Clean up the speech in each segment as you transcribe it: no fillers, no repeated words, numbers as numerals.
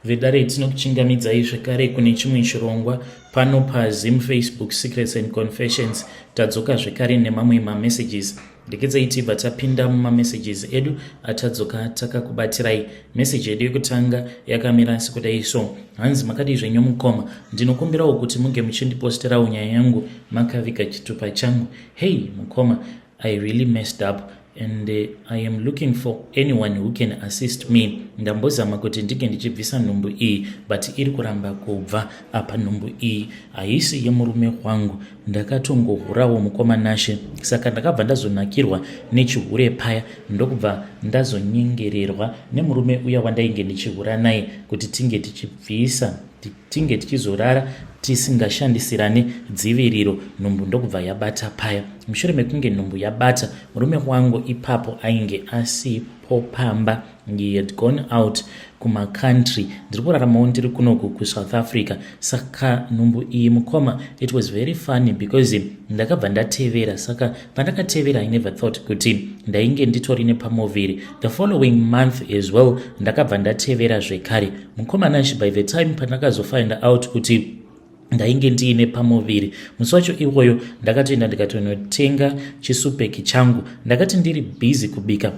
vedare tinokuchingamidzai zvekare kune chimwe chirongwa pano paZim Facebook Secrets and Confessions. Tadzoka zvekare nemamwe mamessages. Ndikedzai tibva tapinda mumamessages edu atadzoka takakubatirai. Message yedu yekutanga yakamira sekudai so: hanzi makadi zvenyu mukoma, ndinokumbirawo kuti munge muchindiposterawo nyaya yangu makaviga chitupa changu. Hey mukoma, I really messed up and I am looking for anyone who can assist me. Ndambozama kuti ndike ndichibvisa nhumbu iyi but iri kuramba kubva apa. Nhumbu iyi haisi yemurume wangu, ndakatongohurawo mukoma Nashe, saka ndakabva ndazonakirwa nechihure paya ndokubva ndazonyengererwa nemurume uya wandainge ndichihura naye kuti tinge tichizorara tisingashandisirane dziviriro. Nhumbu ndokubva yabata paya. Mushure mekunge nhumbu yabata, murume wangu ipapo ainge asipo pamba. He had gone out kumakantri. Ndiri kuraramawo ndiri kunoku kuSouth Africa. Saka nhumbu iyi mukoma, it was very funny because ndakabva ndatevera. Saka pandakatevera I never thought kuti ndainge nditori nepamoviri. The following month as well ndakabva ndatevera zvekare. Mukoma Nashe, by the time pandakazofind out kuti ndainge ndiine pamoviri, musi wacho iwoyo ndakatoenda ndikatonotenga chisupeki changu. Ndakati ndiri busy kubika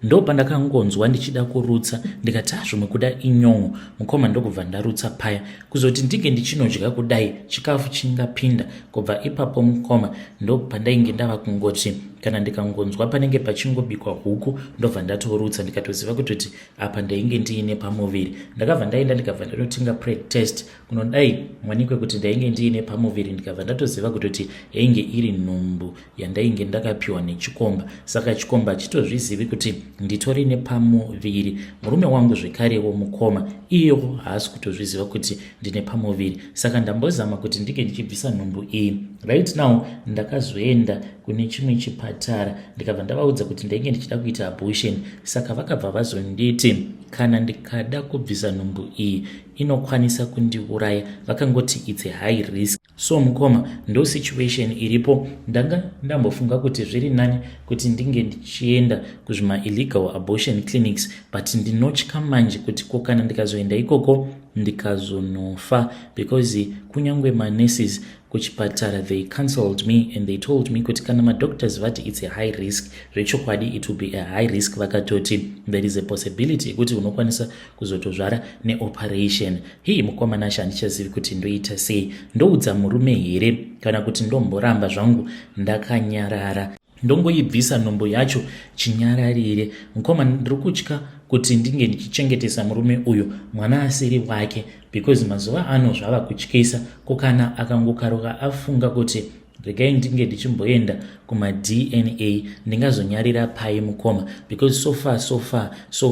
ndo pandakangonzwa ndichida kurutsa, ndikati zvimwe kuda inyongo. Mukoma ndokubva ndarutsa paya kuzoti ndinge ndichinodya kudai chikafu chingapinda. Kubva ipapo mukoma ndo pandainge ndava kungoti kana ndikangonzwa panenge pachingobikwa huku ndobva ndatorutsa, ndikatoziva kuti apa ndainge ndiine pamoviri. Ndakabva ndaenda ndikabva ndanotenga pre-test kunodai mwanikwe kuti ndainge ndiine pamoviri. Ndikabva ndatoziva kuti yainge iri nhumbu yandainge ndakapiwa nechikomba. Saka chikomba chitozvizivi kuti nditori nepamoviri. Murume wangu zvekarewo mukoma, iyewo haasi kutozviziva kuti ndine pamoviri. Saka ndambozama kuti ndinge ndichibvisa nhumbu iyi. Right now ndakazoenda kune chimwe chipatara ndikabva ndavaudza kuti ndainge ndichida kuita abortion. Saka vakabva vazonditi kana ndikada kubvisa nhumbu iyi inokwanisa kundiuraya. Vakangoti it's a high risk. So mukoma, ndo situation iripo. Ndanga ndambofunga kuti zviri nani kuti ndinge ndichienda kuzvima illegal abortion clinics, but ndinotya manje kuti kana ndikazoenda ikoko ndikazonofa, because kunyangwe manurses kuchipatara they cancelled me and they told me kuti kana madoctors vati it's a high risk, zvechokwadi it will be a high risk. Vakatoti there is a possibility yekuti unokwanisa kuzotozvara neoperation. Hii mukoma Nashe handichazivi kuti ndoita sei. Ndoudza murume here kana kuti ndomboramba zvangu ndakanyarara ndongoibvisa nhumbu yacho chinyararire. Mukoma, ndiri kutya kuti ndinge ndichichengetesa murume uyu mwana asiri wake, because mazuva ano zvava kutyisa kukana akangokaruka afunga kuti regai ndinge ndichimboenda kuma-DNA ndingazonyarira pai mukoma, because so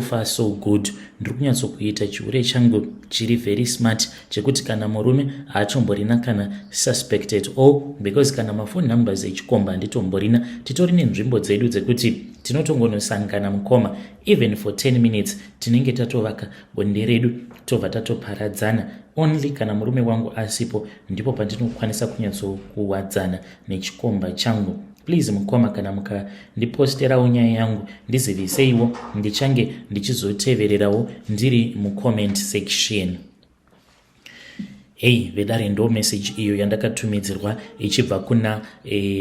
far so good. Ndiri kunyatsokuita chihure changu chiri very smart chekuti kana murume haatomborina kana suspected or because kana mafoni numbers echikomba handitomborina. Titori nenzvimbo dzedu dzekuti tinotongonosangana mukoma even for 10 minutes tinenge tatovaka bonde redu tobva tatoparadzana. Only kana murume wangu asipo ndipo pandinokwanisa kunyatsokuwadzana nechikomba changu. Please mukoma, kana mukandiposterawo nyaya yangu ndiziviseiwo, ndichange ndichizotevererawo ndiri mucomment section. Hey, vedare ndo message iyo yandakatumidzirwa ichibva kuna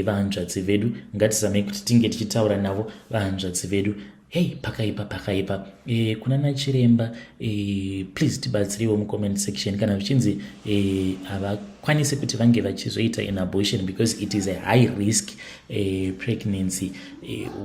vahanzvadzi vedu. Ngatizame kuti tinge tichitaura navo vahanzvadzi vedu. Hey, pakaipa kuna nachiremba, please tibatsiriwo mucomment section kana vichinzi havakwanisi kuti vange vachizoita an abortion because it is a high risk pregnancy.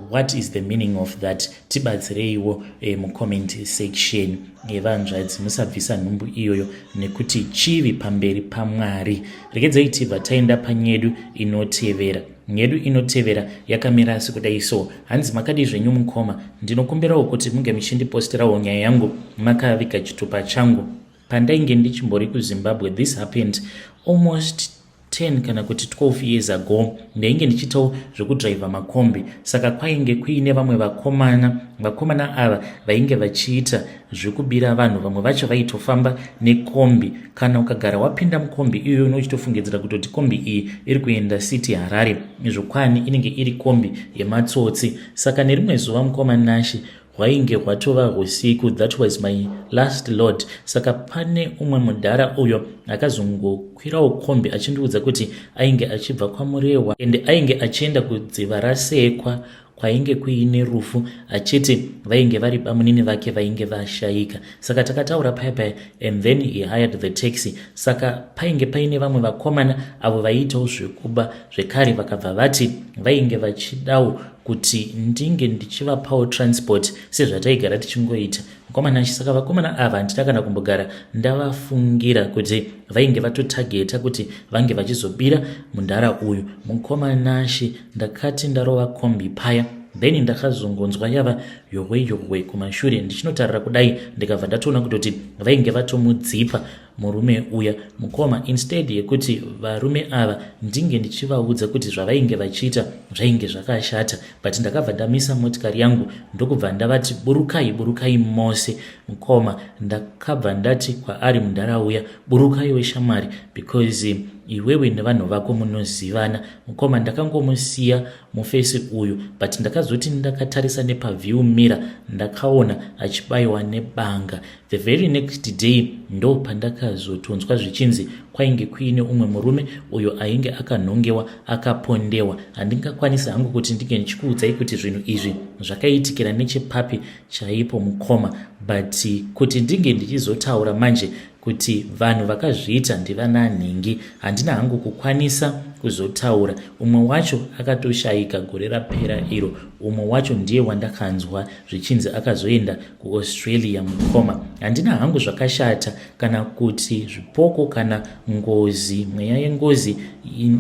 What is the meaning of that? Tibatsireiwo mucomment section. Vanzvadzi, musabvisa nhumbu iyoyo nekuti chivi pamberi paMwari. Regedzai tibva taenda panyedu inotevera. Nyedu inotevera yakamira sekudai so: hanzi makadi zvenyu mukoma, ndinokumbirawo kuti munge muchindiposterawo nyaya yangu makaviga chitupa changu. Pandainge ndichimbori kuZimbabwe, this happened almost 10 kana kuti 12 years ago. Ndainge ndichitawo zvekudriva makombi. Saka kwainge kuine vamwe vakomana ava vainge vachiita zvekubira vanhu. Vamwe vacho vaitofamba nekombi. Kana ukagara wapinda mukombi iyoyo unochitofungidzira kuti kombi iyi iri kuenda City Harare, zvokwani inenge iri kombi yematsotsi. Saka nerimwe zuva mukoma Nashe hwainge hwatova usiku. That was my last load. Saka pane umwe mudhara uyo akazongokwirawo kombi achindiudza kuti ainge achibva kwaMurewa ende ainge achienda kudziva raSekwa kwainge kuine rufu, achiti vainge vari bamunini vake vainge vashayika. Saka takataura paya and then he hired the taxi. Saka painge paine vamwe vakomana avo vaiitawo zvekuba zvekare vakabva vati vainge vachidawo kuti ndinge ndichivapawo transport sezvataigara tichingoita. Mukomana saka vakomana ava handina kana kumbogara ndavafungira kuti vainge vatotageta kuti vange vachizobira mundara uyu. Mukomanashi ndakati ndarova kombi paya, then ndakazongonzwa yava yohwe kumashure. Ndichinotarira kudai ndikabva ndatoona kutoti vainge vatomudzipa murume uya mukoma, instead yekuti varume ava ndinge ndichivaudza kuti zvavainge vachiita zvainge zvakashata. But ndakabva ndamisa motikari yangu ndokubva ndavati burukai mose. Mukoma ndakabva ndati kwaari mundara uya, burukai weshamwari because iwewe nevanhu vako munozivana. Mukoma ndakangomusiya mufesi uyu, but ndakazoti ndakatarisa nepaview mirror ndakaona achibayiwa nebanga. The very next day ndo pandakazotonzwa zvichinzi kwainge kuine umwe murume uyo ainge akanhongewa akapondewa. Handingakwanisa hangu kuti ndinge ndichikuudzai kuti zvinhu izvi zvakaitikira nechepapi chaipo mukoma, but kuti ndinge ndichizotaura manje kuti vanhu vakazviita ndivananhingi handina hangu kukwanisa kuzotaura. Umwe wacho akatoshayika gore rapera iro, umwe wacho ndiye wandakanzwa zvichinzi akazoenda kuAustralia mukoma. Handina hangu zvakashata kana kuti zvipoko kana ngozi, mweya yengozi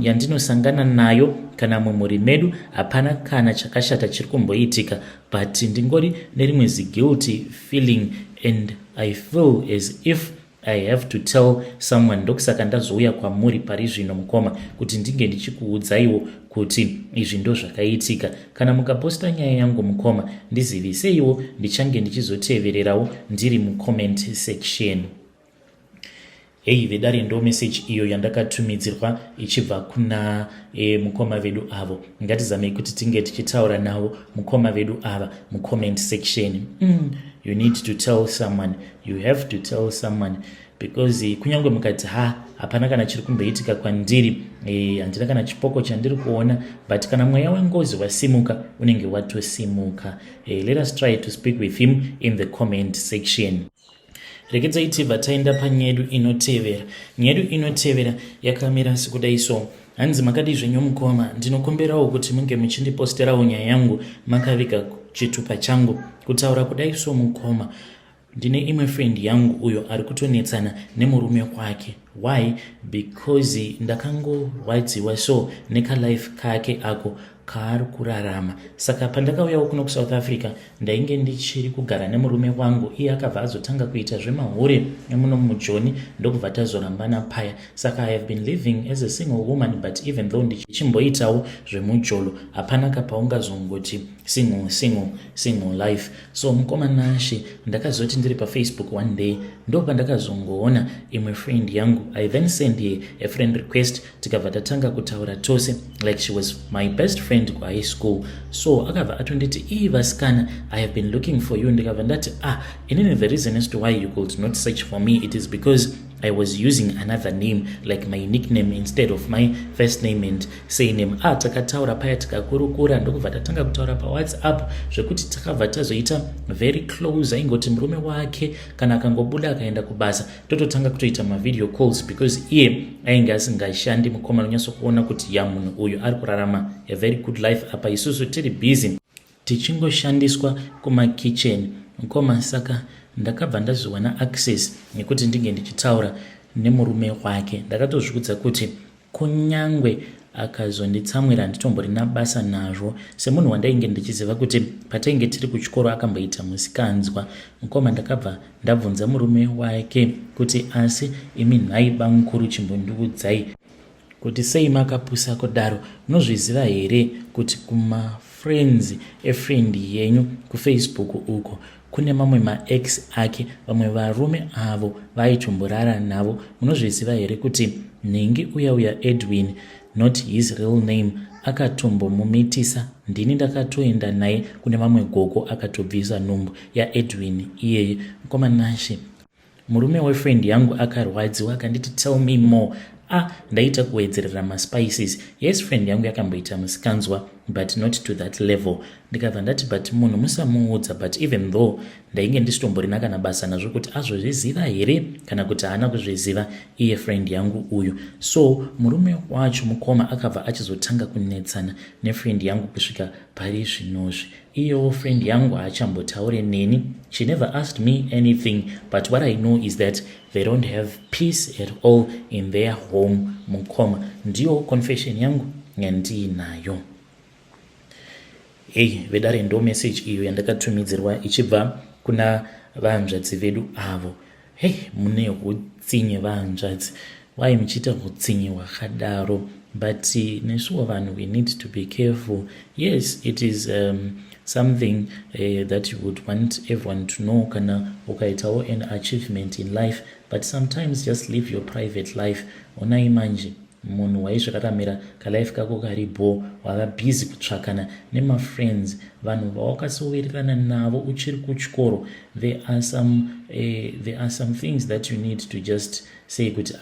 yandinosangana nayo kana mumhuri medu, hapana kana chakashata chiri kumboitika, but ndingori nerimwe guilty feeling and I feel as if I have to tell someone. Ndokusaka ndazouya kwamuri pari zvino mukoma kuti ndinge ndichikuudzaiwo kuti izvi ndo zvakaitika. Kana mukaposta nyaya yangu mukoma ndizivise ndichange ndichizotevererawo ndiri mucomment section. Hey, vedare ndo message iyo yandakatumidzirwa ichibva kuna mukoma vedu avo. Ngatizamei kuti tinge tichitaura navo mukoma vedu ava mucomment section. You need to tell someone, you have to tell someone, because kunyangwe mukati hapana kana chiri kumboitika kwandiri, handina kana chipoko chandiri kuona, but kana mweya wengozi wasimuka unenge watosimuka. Let us try to speak with him in the comment section. Rekedzai vataenda panyedu inotevera. Nyedu inotevera yakamira sekudai so. Hanzi makadi zvenyu mukoma, ndinokumberawo kuti munge muchindiposterawo nyaya yangu makaviga chitupa changu kutaura kudai so mukoma. Ndine imwe friend yangu uyo ari kutonetsana nemurume wake. Why? Because ndakangorwadziwa so neka life kake ako kaari kurarama. Saka pandakauyawo kuno kuSouth Africa ndainge ndichiri kugara nemurume wangu, iye akabva azotanga kuita zvemahure nemuno mujoni ndokubva tazorambana paya. Saka I have been living as a single woman, but even though ndichimboitawo zvemujolo hapana kapaungazongoti single life. So mukomanashi ndakazoti ndiri paFacebook one day ndopandakazongoona imwe friend yangu. I then sent her a friend request, tikabva tatanga kutaura tose like she was my best friend ku high school. So akabva atonditi vasikana, I have been looking for you. Ndikabva ndati inini the reason as to why you could not search for me, it is because I was using another name like my nickname instead of my first name and surname. Takataura paya tikakurukura ndokubva tatanga kutaura paWhatsApp zvekuti takabva tazoita very close. Aingoti murume wake kana akangobuda akaenda kubasa tototanga kutoita mavideo calls because iye ainge asingashandi. Mukoma unyasokuona kuti munhu uyu ari kurarama a very good life apa isusu tiri busy tichingoshandiswa kumakitchen mukoma. Saka ndakabva ndazowana access nekuti ndinge ndichitaura nemurume wake. Ndakatozvikudza kuti kunyangwe akazonditsamwira nditombori nabasa nazvo semunhu wandainge ndichiziva kuti patainge tiri kuchikoro akamboita musikanzwa. Mukoma ndakabva ndabvunza murume wake kuti asi imi nhai bamukuru chimbondiudzai kuti sei makapusa kudaro. Munozviziva here kuti kumafriends efriend yenyu kuFacebook uko kune mamwe maex ake, vamwe varume avo vaitomborara navo. Munozviziva here kuti nhingi uya Edwin, not his real name, akatombomumitisa ndini ndakatoenda naye kune mamwe gogo akatobvisa nhumbu yaEdwin iyeye. Mukoma Nashe, murume wefriend yangu akarwadziwa akanditi tell me more. Ndaita kuwedzerera maspices. Yes, friend yangu yakamboita musikanzwa, but not to that level. Ndikabva ndati but munhu musamuudza, but even though ndainge ndisitomborina kana basa nazvo kuti azozviziva here kana kuti haana kuzviziva iye friend yangu uyu. So murume wacho mukoma akabva achizotanga kunetsana nefriend yangu kusvika pari zvinozvi. Iyewo friend yangu haachambotaure neni. She never asked me anything, but what I know is that they don't have peace at all in their home. Mukoma, ndiyo confession yangu yandiinayo. Vedare ndo message iyo yandakatumidzirwa ichibva kuna vahanzvadzi vedu avo. Mune hutsinye vahanzvadzi, wai muchiita hutsinye hwakadaro, but nesuwo vanhu we need to be careful. Yes, it is something that you would want everyone to know kana ukaitawo an achievement in life, but sometimes just live your private life. Onai manje munhu waizvakaramira kalife kako karibo, wava busy kutsvakana nemafriends, vanhu vawakasovererana navo uchiri kuchikoro. There are some things that you need to just say kuti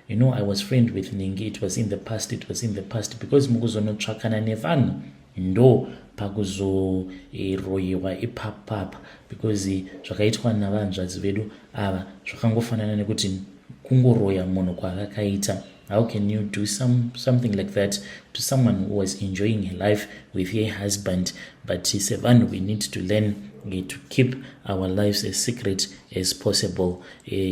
you know, I was friend with Ningi, it was in the past, because mukuzonotsvakana nevanhu ndo pakuzoroyiwa ipapapa, because zvakaitwa navanzvadzi vedu ava zvakangofanana nekuti kungoroya munhu kwavakaita. How can you do something like that to someone who was enjoying her life with her husband? But sevanhu, we need to learn to keep our lives as secret as possible.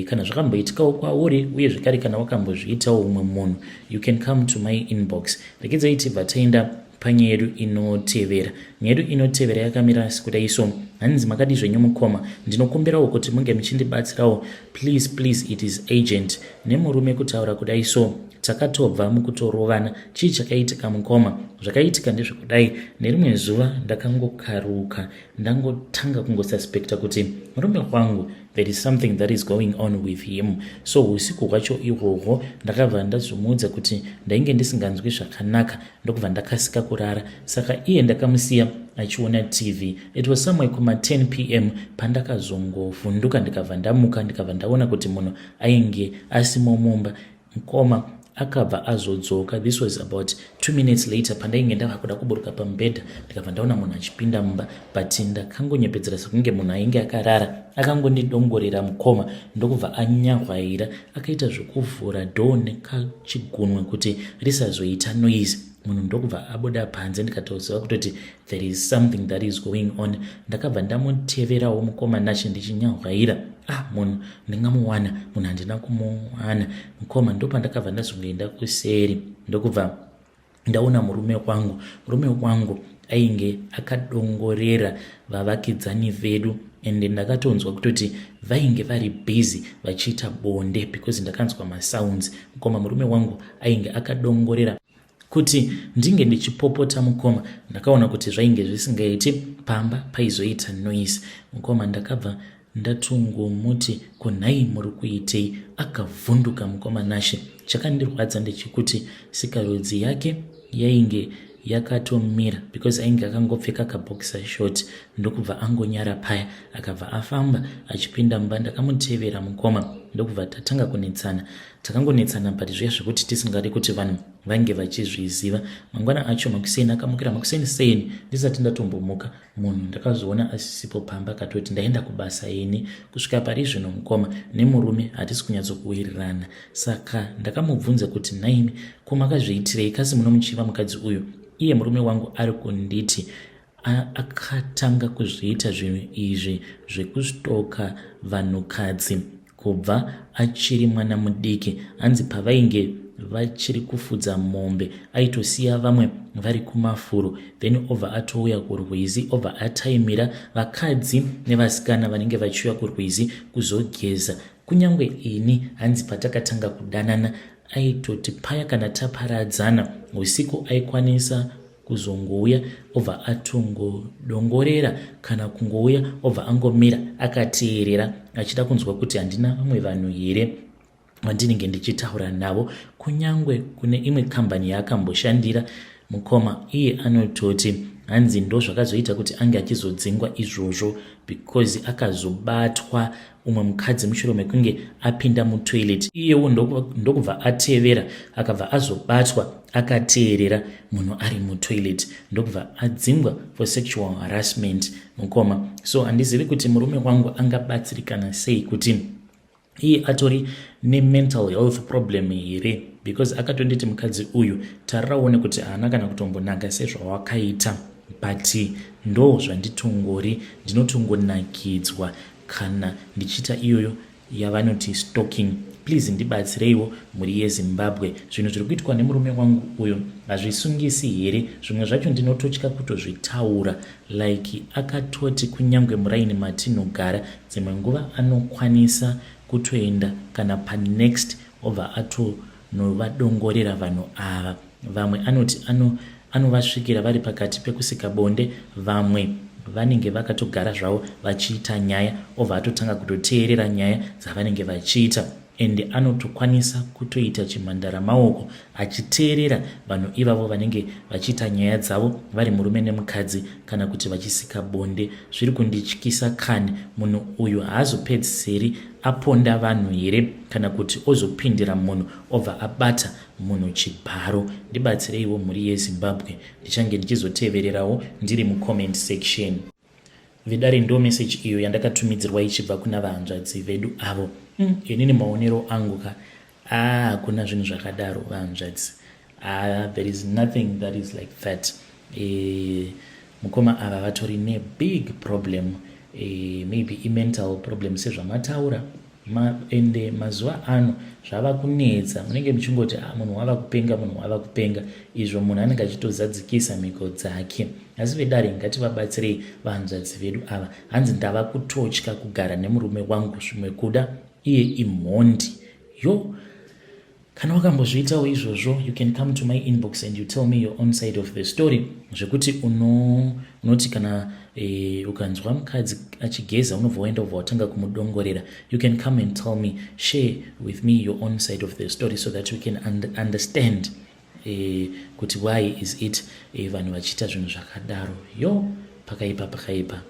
Kana zvakamboitikawo kwauri uye zvekare kana wakambozviitawo umwe munhu, you can come to my inbox. Rekedza ichibva taenda panyaya yedu inotevera. Nyaya yedu inotevera yakamira sekudai so. Hanzi makadi zvenyu mukoma, ndinokumbirawo kuti munge muchindibatsirawo. Please, it is agent. Nemurume kutaura kudai so, takatobva mukutorovana. Chii chakaitika mukoma? Zvakaitika ndezvekudai, nerimwe zuva ndakangokaruka, ndangotanga kungosuspecta kuti murume wangu there is something that is going on with him. So usiku hwacho ihwohwo ndakabva ndazomuudza kuti ndainge ndisinganzwi zvakanaka, ndokubva ndakasika kurara. Saka iye ndakamusiya achiona TV. It was somewhere kuma 10 p.m. pandakazongovhunduka ndikabva ndamuka, ndikabva ndaona kuti munhu ainge asimo mumba. Mukoma akabva azodzoka. This was about 2 minutes later. Pandainge ndava kuda kuburuka pamubhedha, ndikabva ndaona munhu achipinda mumba, but ndakangonyepedzera sekunge munhu ainge akarara. Akangondidongorera mukoma, ndokubva anyahwaira, akaita zvekuvhura dhoo nekachigunwe kuti risazoita noise. Munhu ndokubva abuda panze, ndikatoziva kutoti there is something that is going on. Ndakabva ndamuteverawo mukoma Nashe ndichinyahwaira. Munhu ndingamuwana, munhu handina kumuwana. Mukoma ndopandakabva ndazongoenda kuseri, ndokubva ndaona murume wangu ainge akadongorera vavakidzani vedu, ende ndakatonzwa kutoti vainge vari busy vachiita bonde because ndakanzwa masounds. Mukoma murume wangu ainge akadongorera kuti ndinge ndichipopota. Mukoma ndakaona kuti zvainge zvisingaiti pamba paizoita noise. Mukoma ndakabva ndatungomuti kunhai muri kuitei? Akavhunduka mukoma Nashe. Chakandirwadza ndechekuti sikarudzi yake yainge yakatomira because ainge akangopfeka kaboxer short, ndokubva angonyara paya akabva afamba achipinda mumba. Ndakamutevera mukoma, ndokubva tatanga kunetsana. Takangonetsana but zviya zvekuti tisingadi kuti vanhu vange vachizviziva. Mangwana acho makuseni akamukira makuseni ndisati ndatombomuka, munhu ndakazoona asisipo pamba, akatoti ndaenda kubasa ini. Kusvika pari zvino mukoma nemurume hatisi kunyatsokuwirirana. Saka ndakamubvunza kuti naimi kumakazviitirei kasi munomuchiva mukadzi uyu? Iye murume wangu ari kunditi akatanga kuzviita zvinhu izvi zvekustoka vanhukadzi kubva achiri mwana mudiki. Hanzi pavainge vachiri kufudza mombe aitosiya vamwe vari kumafuro, then obva atouya kurwizi, obva ataimira vakadzi nevasikana vanenge vachiuya kurwizi kuzogeza. Kunyangwe ini hanzi patakatanga kudanana aitoti paya kana taparadzana usiku aikwanisa kuzongouya obva atongodongorera kana kungouya obva angomira akateerera achida kunzwa kuti handina vamwe vanhu here vandinenge ndichitaura navo. Kunyangwe kune imwe kambani yaakamboshandira mukoma iye anototi hanzi ndo zvakazoita kuti ange achizodzingwa izvozvo because akazobatwa umwe mukadzi mushure mekunge apinda mutoilet, iyewo ndokubva atevera akabva azobatwa akateerera munhu ari mutoilet, ndokubva adzingwa for sexual harassment mukoma. So handizivi kuti murume wangu angabatsirikana sei kuti iye atori nemental health problem here, because akatonditi mukadzi uyu tariraone kuti haana kana kutombonaka sezvawakaita, but ndo zvanditongori, ndinotongonakidzwa kana ndichita iyoyo yavanoti stalking. Please ndibatsireiwo muri yeZimbabwe. Zvinhu zviri kuitwa nemurume wangu uyu hazvisungisi here? Zvimwe zvacho ndinototya kutozvitaura, like akatoti kunyange muraini matinogara dzimwe nguva anokwanisa kutoenda kana panext obva atonovadongorera vanhu ava. Vamwe anoti anovasvikira vari pakati pekusika bonde, vamwe vanenge vakatogara zvavo vachiita nyaya obva atotanga kutoteerera nyaya dzavanenge vachiita, ende anotokwanisa kutoita chimhandara maoko achiteerera vanhu ivavo vanenge vachiita nyaya dzavo vari murume nemukadzi kana kuti vachisika bonde. Zviri kundityisa kani munhu uyu haazopedziseri aponda vanhu here kana kuti ozopindira munhu obva abata munhu chibharo. Ndibatsireiwo muri yeZimbabwe, ndichange ndichizotevererawo ndiri mucomment section. Vidare ndo message iyo yandakatumidzirwa ichibva kuna vahanzvadzi vedu avo. Inini maonero angu kuna zvinhu zvakadaro vahanzvadzi. There is nothing that is like that. Mukoma ava vatori ne big problem, maybe mental problem sezvamataura, ende mazuva ano zvava kunetsa, munenge muchingoti munhu wava kupenga, izvo munhu anenge achitozadzikisa mhiko dzake. Asi vedare ngativabatsirei vahanzvadzi vedu ava. Hanzi ndava kutotya kugara nemurume wangu zvimwe kuda iye imhondi. Kana wakambozviitawo izvozvo, you can come to my inbox and you tell me your own side of the story. Zvekuti unoti kana ukanzwa mukadzi achigeza unobva waenda ubva watanga kumudongorera, you can come and tell me, share with me your own side of the story so that we can understand kuti why is it vanhu vachiita zvinhu zvakadaro. Pakaipa.